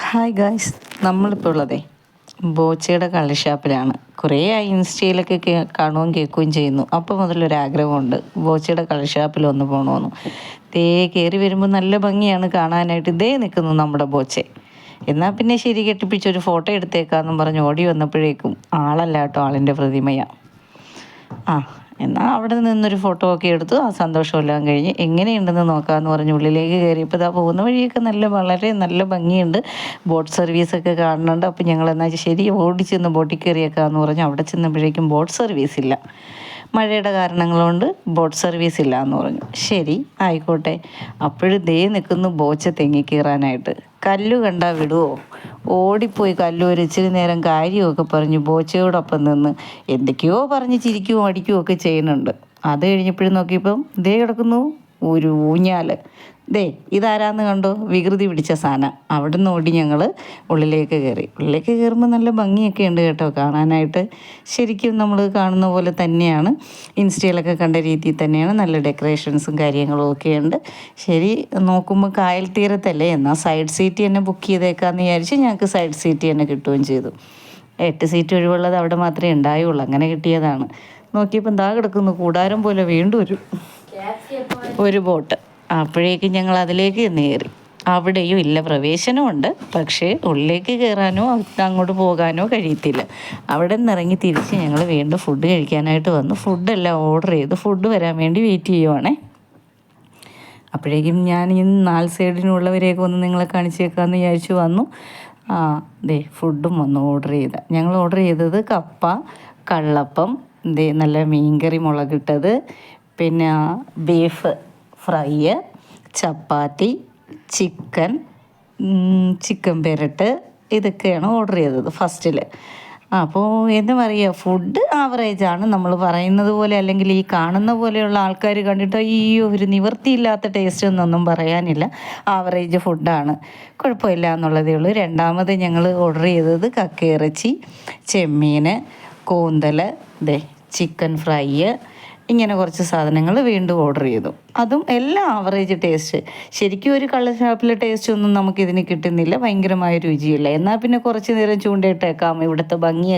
Hi guys, നമ്മളിപ്പോൾ ഉള്ളതേ ബോച്ചയുടെ കള്ള് ഷാപ്പിലാണ്. കുറേ ആയി ഇൻസ്റ്റയിലൊക്കെ കാണുകയും കേൾക്കുകയും ചെയ്യുന്നു. അപ്പോൾ മുതലൊരാഗ്രഹമുണ്ട് ബോച്ചയുടെ കള്ള് ഷാപ്പിൽ ഒന്ന് പോകണമെന്ന്. കയറി വരുമ്പോൾ നല്ല ഭംഗിയാണ് കാണാനായിട്ട്. നിൽക്കുന്നു നമ്മുടെ ബോച്ചെ. എന്നാൽ പിന്നെ ശരി, കെട്ടിപ്പിടിച്ചൊരു ഫോട്ടോ എടുത്തേക്കാന്നും പറഞ്ഞ് ഓടി വന്നപ്പോഴേക്കും ആളല്ല കേട്ടോ, ആളിൻ്റെ പ്രതിമയാണ്. എന്നാൽ അവിടെ നിന്നൊരു ഫോട്ടോ ഒക്കെ എടുത്തു. ആ സന്തോഷമെല്ലാം കഴിഞ്ഞ് എങ്ങനെയുണ്ടെന്ന് നോക്കാമെന്ന് പറഞ്ഞ് ഉള്ളിലേക്ക് കയറിയപ്പോൾ ഇതാ പോകുന്ന വഴിയൊക്കെ വളരെ നല്ല ഭംഗിയുണ്ട്. ബോട്ട് സർവീസൊക്കെ കാണുന്നുണ്ട്. അപ്പോൾ ഞങ്ങൾ എന്നാൽ ശരി ഓടിച്ചെന്ന് ബോട്ടിൽ കയറിയേക്കാമെന്ന് പറഞ്ഞ് അവിടെ ചെന്നപ്പോഴേക്കും ബോട്ട് സർവീസ് ഇല്ല. മഴയുടെ കാരണങ്ങൾ കൊണ്ട് ബോട്ട് സർവീസ് ഇല്ല എന്ന് പറഞ്ഞു. ശരി, ആയിക്കോട്ടെ. അപ്പോഴും നിൽക്കുന്നു ബോച്ച തെങ്ങി കയറാനായിട്ട്. കല്ലു കണ്ടാൽ വിടുവോ? ഓടിപ്പോയി കല്ലു ഒരു ഇച്ചിരി നേരം കാര്യമൊക്കെ പറഞ്ഞ് ബോച്ചയോടൊപ്പം നിന്ന് എന്തൊക്കെയോ പറഞ്ഞ് ചിരിക്കുകയും അടിക്കുകയും ഒക്കെ ചെയ്യുന്നുണ്ട്. അത് കഴിഞ്ഞപ്പോഴും നോക്കിയപ്പം കിടക്കുന്നു ഒരു ഊഞ്ഞാൽ. ഇതാരാന്ന് കണ്ടോ? വികൃതി പിടിച്ച സാധനം. അവിടെ നിന്ന് ഓടി ഞങ്ങൾ ഉള്ളിലേക്ക് കയറുമ്പോൾ നല്ല ഭംഗിയൊക്കെ ഉണ്ട് കേട്ടോ കാണാനായിട്ട്. ശരിക്കും നമ്മൾ കാണുന്ന പോലെ തന്നെയാണ്, ഇൻസ്റ്റയിലൊക്കെ കണ്ട രീതിയിൽ തന്നെയാണ്. നല്ല ഡെക്കറേഷൻസും കാര്യങ്ങളും ഒക്കെ ഉണ്ട്. ശരി, നോക്കുമ്പോൾ കായൽ തീരത്തല്ലേ, എന്നാൽ സൈഡ് സീറ്റ് തന്നെ ബുക്ക് ചെയ്തേക്കാമെന്ന് വിചാരിച്ച് ഞങ്ങൾക്ക് സൈഡ് സീറ്റ് തന്നെ കിട്ടുകയും ചെയ്തു. 8 സീറ്റ് ഒഴിവുള്ളത് അവിടെ മാത്രമേ ഉണ്ടായുള്ളൂ. അങ്ങനെ കിട്ടിയതാണ്. നോക്കിയപ്പോൾ കിടക്കുന്നു കൂടാരം പോലെ വീണ്ടും ഒരു ബോട്ട്. അപ്പോഴേക്കും ഞങ്ങൾ അതിലേക്ക് കയറി. അവിടെയും ഇല്ല, പ്രവേശനമുണ്ട്, പക്ഷേ ഉള്ളിലേക്ക് കയറാനോ അങ്ങോട്ട് പോകാനോ കഴിയത്തില്ല. അവിടെ നിന്ന് ഇറങ്ങി തിരിച്ച് ഞങ്ങൾ വീണ്ടും ഫുഡ് കഴിക്കാനായിട്ട് വന്നു. ഫുഡെല്ലാം ഓർഡർ ചെയ്ത് ഫുഡ് വരാൻ വേണ്ടി വെയിറ്റ് ചെയ്യുവാണേ. അപ്പോഴേക്കും ഞാൻ ഈ 4 സൈഡിനുള്ളവരെയൊക്കെ ഒന്ന് നിങ്ങളെ കാണിച്ചേക്കാമെന്ന് വിചാരിച്ചു വന്നു. ഫുഡും വന്നു ഞങ്ങൾ ഓർഡർ ചെയ്തത് കപ്പ, കള്ളപ്പം, നല്ല മീൻകറി മുളകിട്ടത്, പിന്നെ ബീഫ് ഫ്രൈ, ചപ്പാത്തി, ചിക്കൻ പെരട്ട്, ഇതൊക്കെയാണ് ഓർഡർ ചെയ്തത് ഫസ്റ്റിൽ. അപ്പോൾ എന്താ പറയുക, ഫുഡ് ആവറേജാണ്. നമ്മൾ പറയുന്നത് പോലെ അല്ലെങ്കിൽ ഈ കാണുന്ന പോലെയുള്ള ആൾക്കാർ കണ്ടിട്ട് അയ്യോ ഒരു നിവൃത്തിയില്ലാത്ത ടേസ്റ്റ് എന്നൊന്നും പറയാനില്ല. ആവറേജ് ഫുഡാണ്, കുഴപ്പമില്ല എന്നുള്ളതേ ഉള്ളൂ. രണ്ടാമത് ഞങ്ങൾ ഓർഡർ ചെയ്തത് കക്കയിറച്ചി, ചെമ്മീൻ, കൂന്തൽ, ചിക്കൻ ഫ്രൈ, ഇങ്ങനെ കുറച്ച് സാധനങ്ങൾ വീണ്ടും ഓർഡർ ചെയ്തു. അതും എല്ലാം ആവറേജ് ടേസ്റ്റ്. ശരിക്കും ഒരു കള്ള് ഷാപ്പിലെ ടേസ്റ്റ് ഒന്നും നമുക്കിതിന് കിട്ടുന്നില്ല. ഭയങ്കരമായ രുചിയില്ല. എന്നാൽ പിന്നെ കുറച്ച് നേരം ചൂണ്ടയിട്ടേക്കാം, ഇവിടുത്തെ ഭംഗിയൊക്കെ